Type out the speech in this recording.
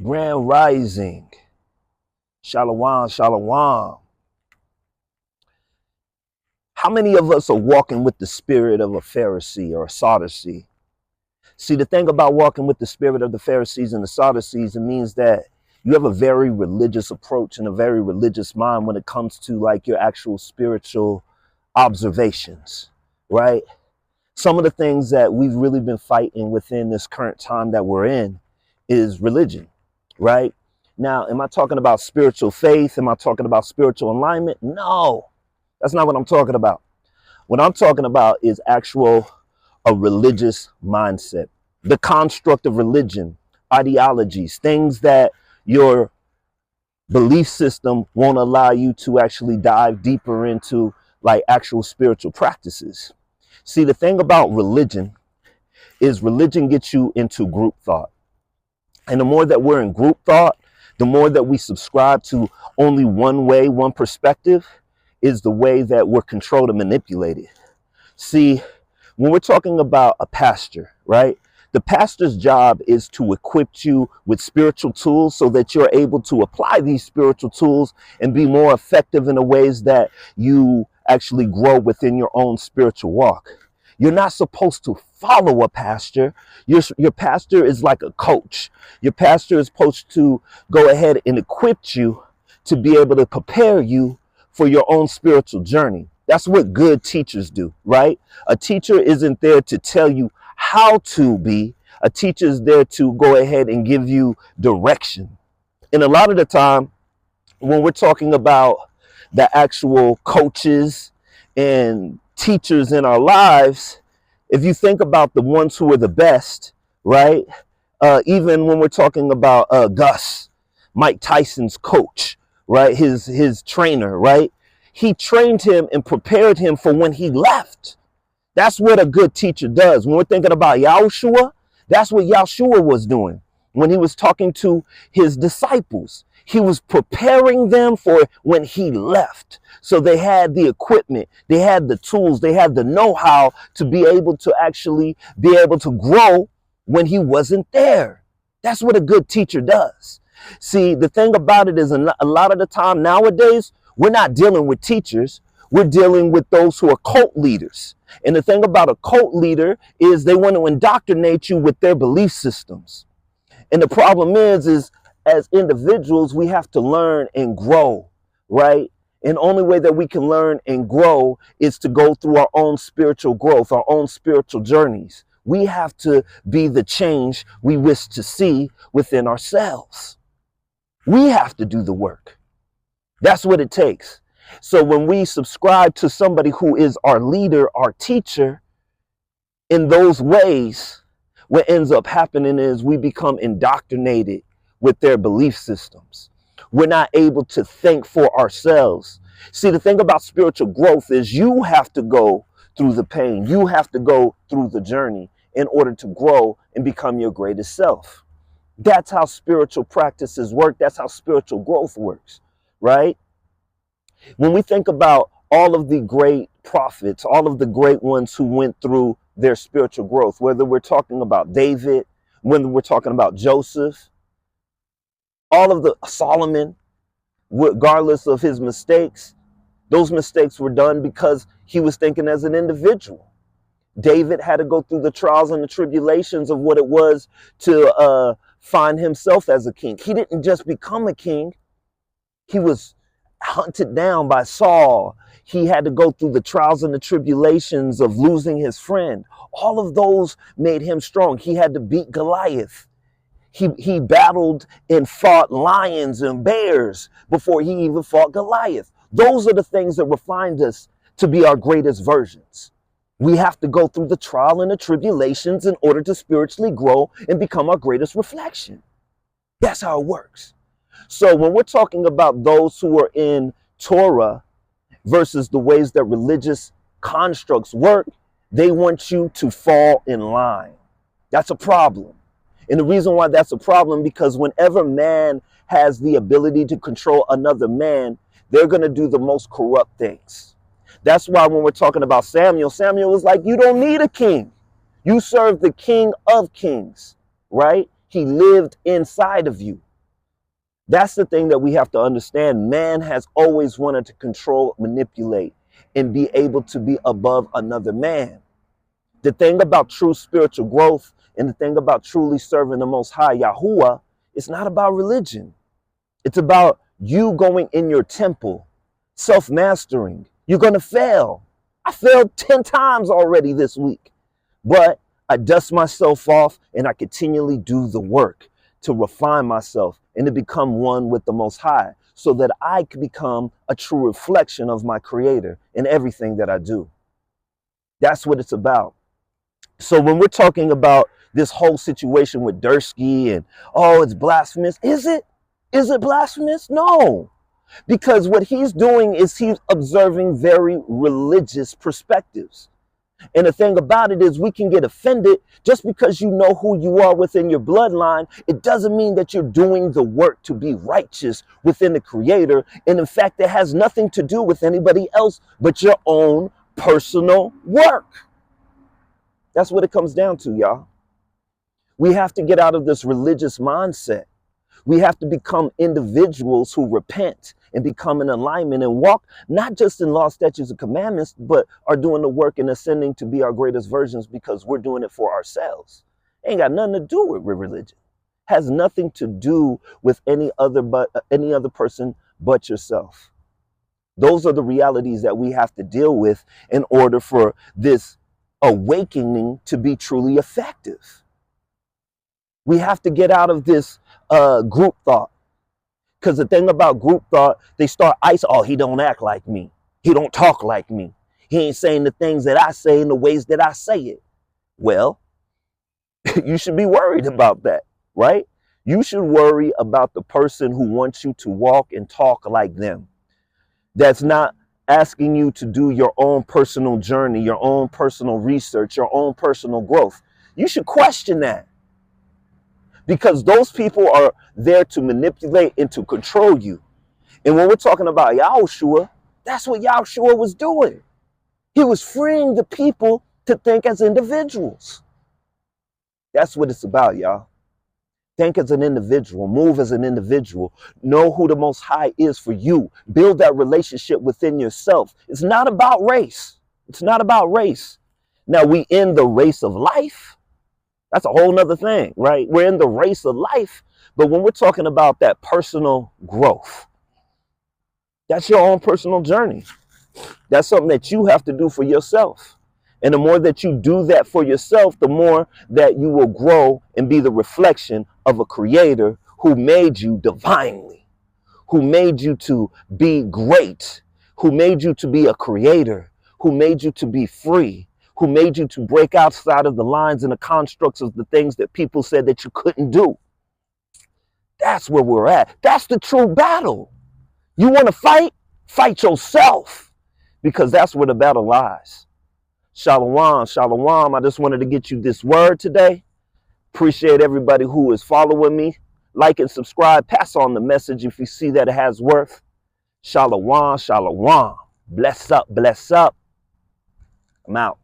Grand Rising. Shalom, shalom. How many of us are walking with the spirit of a Pharisee or a Sadducee? See, the thing about walking with the spirit of the Pharisees and the Sadducees, it means that you have a very religious approach and a very religious mind when it comes to like your actual spiritual observations, right? Some of the things that we've really been fighting within this current time that we're in is religion, right? Now, am I talking about spiritual faith? Am I talking about spiritual alignment? No, that's not what I'm talking about. What I'm talking about is a religious mindset, the construct of religion, ideologies, things that your belief system won't allow you to actually dive deeper into, like actual spiritual practices. See, the thing about religion is religion gets you into group thought. And the more that we're in group thought, the more that we subscribe to only one way, one perspective, is the way that we're controlled and manipulated. See, when we're talking about a pastor, right? The pastor's job is to equip you with spiritual tools so that you're able to apply these spiritual tools and be more effective in the ways that you actually grow within your own spiritual walk. You're not supposed to follow a pastor. Your pastor is like a coach. Your pastor is supposed to go ahead and equip you to be able to prepare you for your own spiritual journey. That's what good teachers do, right? A teacher isn't there to tell you how to be. A teacher is there to go ahead and give you direction. And a lot of the time, when we're talking about the actual coaches and teachers in our lives, if you think about the ones who are the best, right? Even when we're talking about Gus, Mike Tyson's coach, right? His trainer, right? He trained him and prepared him for when he left. That's what a good teacher does. When we're thinking about Yahshua, that's what Yahshua was doing when he was talking to his disciples. He was preparing them for when he left. So they had the equipment, they had the tools, they had the know-how to be able to actually be able to grow when he wasn't there. That's what a good teacher does. See, the thing about it is a lot of the time nowadays, we're not dealing with teachers. We're dealing with those who are cult leaders. And the thing about a cult leader is they want to indoctrinate you with their belief systems. And the problem is as individuals, we have to learn and grow, right? And the only way that we can learn and grow is to go through our own spiritual growth, our own spiritual journeys. We have to be the change we wish to see within ourselves. We have to do the work. That's what it takes. So when we subscribe to somebody who is our leader, our teacher, in those ways, what ends up happening is we become indoctrinated with their belief systems. We're not able to think for ourselves. See, the thing about spiritual growth is you have to go through the pain. You have to go through the journey in order to grow and become your greatest self. That's how spiritual practices work. That's how spiritual growth works, right? When we think about all of the great prophets, all of the great ones who went through their spiritual growth, whether we're talking about David, whether we're talking about Joseph, all of the Solomon, regardless of his mistakes, those mistakes were done because he was thinking as an individual. David had to go through the trials and the tribulations of what it was to find himself as a king. He didn't just become a king. He was hunted down by Saul. He had to go through the trials and the tribulations of losing his friend. All of those made him strong. He had to beat Goliath. He battled and fought lions and bears before he even fought Goliath. Those are the things that refine us to be our greatest versions. We have to go through the trial and the tribulations in order to spiritually grow and become our greatest reflection. That's how it works. So when we're talking about those who are in Torah versus the ways that religious constructs work, they want you to fall in line. That's a problem. And the reason why that's a problem, because whenever man has the ability to control another man, they're going to do the most corrupt things. That's why when we're talking about Samuel, Samuel was like, you don't need a king. You serve the King of Kings, right? He lived inside of you. That's the thing that we have to understand. Man has always wanted to control, manipulate, and be able to be above another man. The thing about true spiritual growth and the thing about truly serving the Most High, Yahuwah, it's not about religion. It's about you going in your temple, self-mastering. You're going to fail. I failed 10 times already this week, but I dust myself off and I continually do the work to refine myself and to become one with the Most High so that I can become a true reflection of my Creator in everything that I do. That's what it's about. So when we're talking about this whole situation with Dursky and, oh, it's blasphemous, is it? Is it blasphemous? No, because what he's doing is he's observing very religious perspectives. And the thing about it is we can get offended just because you know who you are within your bloodline. It doesn't mean that you're doing the work to be righteous within the Creator. And in fact, it has nothing to do with anybody else but your own personal work. That's what it comes down to, y'all. We have to get out of this religious mindset. We have to become individuals who repent and become in alignment and walk not just in law, statutes, and commandments, but are doing the work and ascending to be our greatest versions because we're doing it for ourselves. Ain't got nothing to do with religion. Has nothing to do with any other person but yourself. Those are the realities that we have to deal with in order for this awakening to be truly effective. We have to get out of this group thought. Because the thing about group thought, they start oh, he don't act like me. He don't talk like me. He ain't saying the things that I say in the ways that I say it. Well, you should be worried about that, right? You should worry about the person who wants you to walk and talk like them. That's not asking you to do your own personal journey, your own personal research, your own personal growth. You should question that. Because those people are there to manipulate and to control you. And when we're talking about Yahshua, that's what Yahshua was doing. He was freeing the people to think as individuals. That's what it's about, y'all. Think as an individual, move as an individual, know who the Most High is for you. Build that relationship within yourself. It's not about race. It's not about race. Now, we in the race of life. That's a whole nother thing, right? We're in the race of life. But when we're talking about that personal growth, that's your own personal journey. That's something that you have to do for yourself. And the more that you do that for yourself, the more that you will grow and be the reflection of a Creator who made you divinely, who made you to be great, who made you to be a creator, who made you to be free, who made you to break outside of the lines and the constructs of the things that people said that you couldn't do. That's where we're at. That's the true battle. You want to fight? Fight yourself, because that's where the battle lies. Shalom, shalom. I just wanted to get you this word today. Appreciate everybody who is following me. Like and subscribe. Pass on the message if you see that it has worth. Shalom, shalom. Bless up, bless up. I'm out.